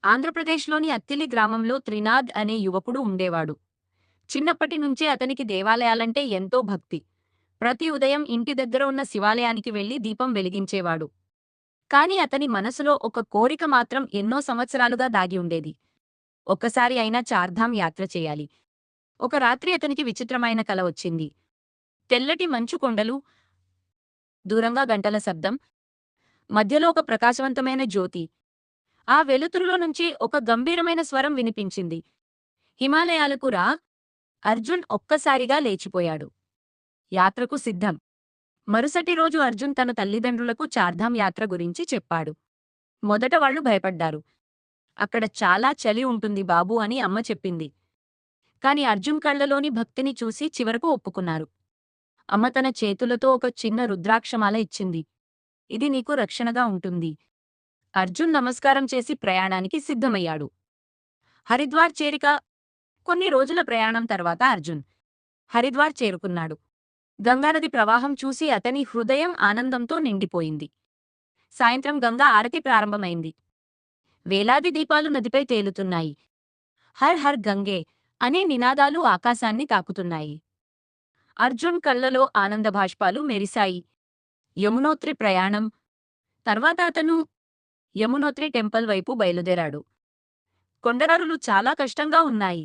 ఆంధ్రప్రదేశ్లోని అత్తిలి గ్రామంలో త్రినాథ్ అనే యువకుడు ఉండేవాడు. చిన్నప్పటి నుంచే అతనికి దేవాలయాలంటే ఎంతో భక్తి. ప్రతి ఉదయం ఇంటి దగ్గర ఉన్న శివాలయానికి వెళ్లి దీపం వెలిగించేవాడు. కాని అతని మనసులో ఒక కోరిక మాత్రం ఎన్నో సంవత్సరాలుగా దాగి ఉండేది. ఒక్కసారి అయినా చార్ధామ్ యాత్ర చేయాలి. ఒక రాత్రి అతనికి విచిత్రమైన కల వచ్చింది. తెల్లటి మంచు కొండలు, దూరంగా గంటల శబ్దం, మధ్యలో ఒక ప్రకాశవంతమైన జ్యోతి. ఆ వెలుతురులో నుంచి ఒక గంభీరమైన స్వరం వినిపించింది. హిమాలయాలకు రా. అర్జున్ ఒక్కసారిగా లేచిపోయాడు. యాత్రకు సిద్ధం. మరుసటి రోజు అర్జున్ తన తల్లిదండ్రులకు చార్ధామ్ యాత్ర గురించి చెప్పాడు. మొదట వాళ్ళు భయపడ్డారు. అక్కడ చాలా చలి ఉంటుంది బాబూ అని అమ్మ చెప్పింది. కాని అర్జున్ కళ్లలోని భక్తిని చూసి చివరకు ఒప్పుకున్నారు. అమ్మ తన చేతులతో ఒక చిన్న రుద్రాక్షమాల ఇచ్చింది. ఇది నీకు రక్షణగా ఉంటుంది. అర్జున్ నమస్కారం చేసి ప్రయాణానికి సిద్ధమయ్యాడు. హరిద్వార్ చేరిక. కొన్ని రోజుల ప్రయాణం తర్వాత అర్జున్ హరిద్వార్ చేరుకున్నాడు. గంగానది ప్రవాహం చూసి అతని హృదయం ఆనందంతో నిండిపోయింది. సాయంత్రం గంగా ఆరతి ప్రారంభమైంది. వేలాది దీపాలు నదిపై తేలుతున్నాయి. హర్ హర్ గంగే అనే నినాదాలు ఆకాశాన్ని తాకుతున్నాయి. అర్జున్ కళ్ళలో ఆనంద భాష్పాలు మెరిశాయి. యమునోత్రి ప్రయాణం. తర్వాత అతను యమునోత్రి టెంపుల్ వైపు బయలుదేరాడు. కొండదారులు చాలా కష్టంగా ఉన్నాయి.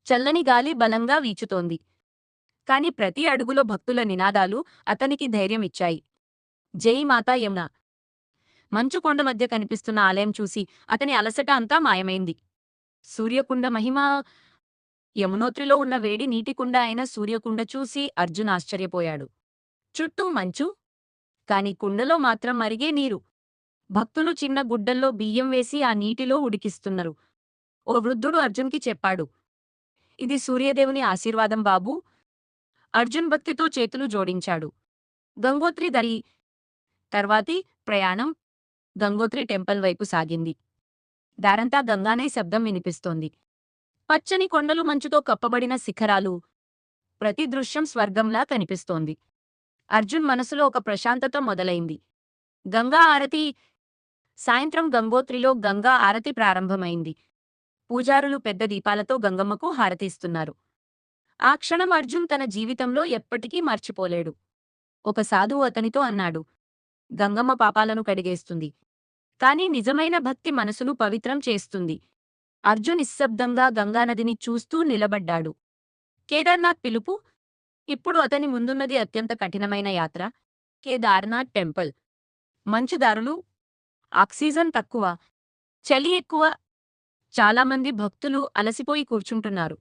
చల్లని గాలి బలంగా వీచుతోంది. కాని ప్రతి అడుగులో భక్తుల నినాదాలు అతనికి ధైర్యమిచ్చాయి. జై మాతా యమున. మంచు కొండ మధ్య కనిపిస్తున్న ఆలయం చూసి అతని అలసట అంతా మాయమైంది. సూర్యకుండ మహిమ. యమునోత్రిలో ఉన్న వేడి నీటికుండ అయిన సూర్యకుండ చూసి అర్జున్ ఆశ్చర్యపోయాడు. చుట్టూ మంచు, కాని కుండలో మాత్రం మరిగే నీరు. భక్తులు చిన్న గుడ్డల్లో బియ్యం వేసి ఆ నీటిలో ఉడికిస్తున్నారు. ఓ వృద్ధుడు అర్జున్కి చెప్పాడు, ఇది సూర్యదేవుని ఆశీర్వాదం బాబూ. అర్జున్ భక్తితో చేతులు జోడించాడు. గంగోత్రి దరి. తర్వాతి ప్రయాణం గంగోత్రి టెంపుల్ వైపు సాగింది. దారంతా గంగానే శబ్దం వినిపిస్తోంది. పచ్చని కొండలు, మంచుతో కప్పబడిన శిఖరాలు. ప్రతి దృశ్యం స్వర్గంలా కనిపిస్తోంది. అర్జున్ మనసులో ఒక ప్రశాంతత మొదలైంది. గంగా ఆరతి. సాయంత్రం గంగోత్రిలో గంగా ఆరతి ప్రారంభమైంది. పూజారులు పెద్ద దీపాలతో గంగమ్మకు హారతిస్తున్నారు. ఆ క్షణం అర్జున్ తన జీవితంలో ఎప్పటికీ మర్చిపోలేడు. ఒక సాధువు అతనితో అన్నాడు, గంగమ్మ పాపాలను కడిగేస్తుంది, కాని నిజమైన భక్తి మనసును పవిత్రం చేస్తుంది. అర్జున్ నిశ్శబ్దంగా గంగానదిని చూస్తూ నిలబడ్డాడు. కేదార్నాథ్ పిలుపు. ఇప్పుడు అతని ముందున్నది అత్యంత కఠినమైన యాత్ర. కేదార్నాథ్ టెంపుల్. మంచు దారులు, ఆక్సిజన్ తక్కువ, చలి ఎక్కువ. చాలామంది భక్తులు అలసిపోయి కూర్చుంటున్నారు.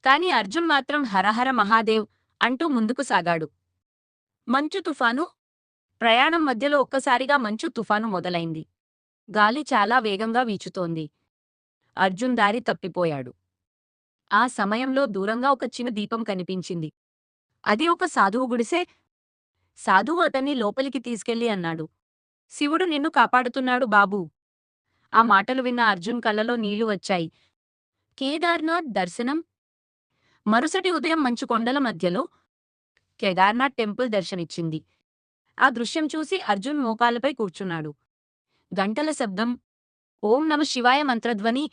కాని అర్జున్ మాత్రం హరహర మహాదేవ్ అంటూ ముందుకు సాగాడు. మంచు తుఫాను. ప్రయాణం మధ్యలో ఒక్కసారిగా మంచు తుఫాను మొదలైంది. గాలి చాలా వేగంగా వీచుతోంది. అర్జున్ దారి తప్పిపోయాడు. ఆ సమయంలో దూరంగా ఒక చిన్న దీపం కనిపించింది. అది ఒక సాధువు గుడిసె. సాధువు అతన్ని లోపలికి తీసుకెళ్లి అన్నాడు, శివుడు నిన్ను కాపాడుతున్నాడు బాబూ. ఆ మాటలు విన్న అర్జున్ కళ్ళలో నీళ్లు వచ్చాయి. కేదార్నాథ్ దర్శనం. మరుసటి ఉదయం మంచు కొండల మధ్యలో కేదార్నాథ్ టెంపుల్ దర్శనిచ్చింది. ఆ దృశ్యం చూసి అర్జున్ మోకాళ్ళపై కూర్చున్నాడు. గంటల శబ్దం, ఓం నమ శివాయ మంత్రధ్వని.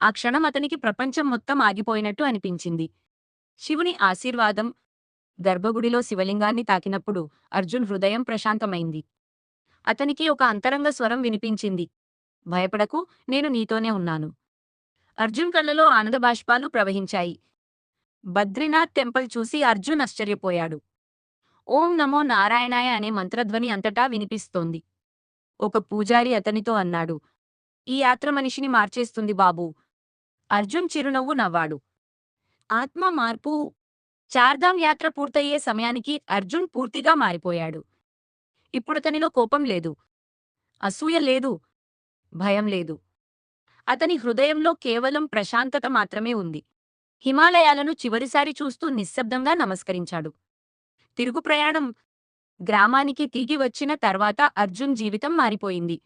ఆ క్షణం అతనికి ప్రపంచం మొత్తం ఆగిపోయినట్టు అనిపించింది. శివుని ఆశీర్వాదం. గర్భగుడిలో శివలింగాన్ని తాకినప్పుడు అర్జున్ హృదయం ప్రశాంతమైంది. అతనికి ఒక అంతరంగ స్వరం వినిపించింది, భయపడకు, నేను నీతోనే ఉన్నాను. అర్జున్ కళ్ళలో ఆనంద బాష్పాలు ప్రవహించాయి. బద్రీనాథ్ టెంపుల్ చూసి అర్జున్ ఆశ్చర్యపోయాడు. ఓం నమో నారాయణాయ అనే మంత్రధ్వని అంతటా వినిపిస్తోంది. ఒక పూజారి అతనితో అన్నాడు, ఈ యాత్ర మనిషిని మార్చేస్తుంది బాబూ. అర్జున్ చిరునవ్వు నవ్వాడు. ఆత్మ మార్పు. చార్ధామ్ యాత్ర పూర్తయ్యే సమయానికి అర్జున్ పూర్తిగా మారిపోయాడు. ఇప్పుడతనిలో కోపం లేదు, అసూయ లేదు, భయం లేదు. అతని హృదయంలో కేవలం ప్రశాంతత మాత్రమే ఉంది. హిమాలయాలను చివరిసారి చూస్తూ నిశ్శబ్దంగా నమస్కరించాడు. తిరుగు ప్రయాణం. గ్రామానికి తిరిగి వచ్చిన తర్వాత అర్జున్ జీవితం మారిపోయింది.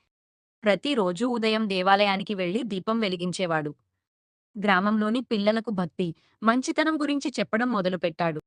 ప్రతిరోజూ ఉదయం దేవాలయానికి వెళ్లి దీపం వెలిగించేవాడు. గ్రామంలోని పిల్లలకు భక్తి, మంచితనం గురించి చెప్పడం మొదలుపెట్టాడు.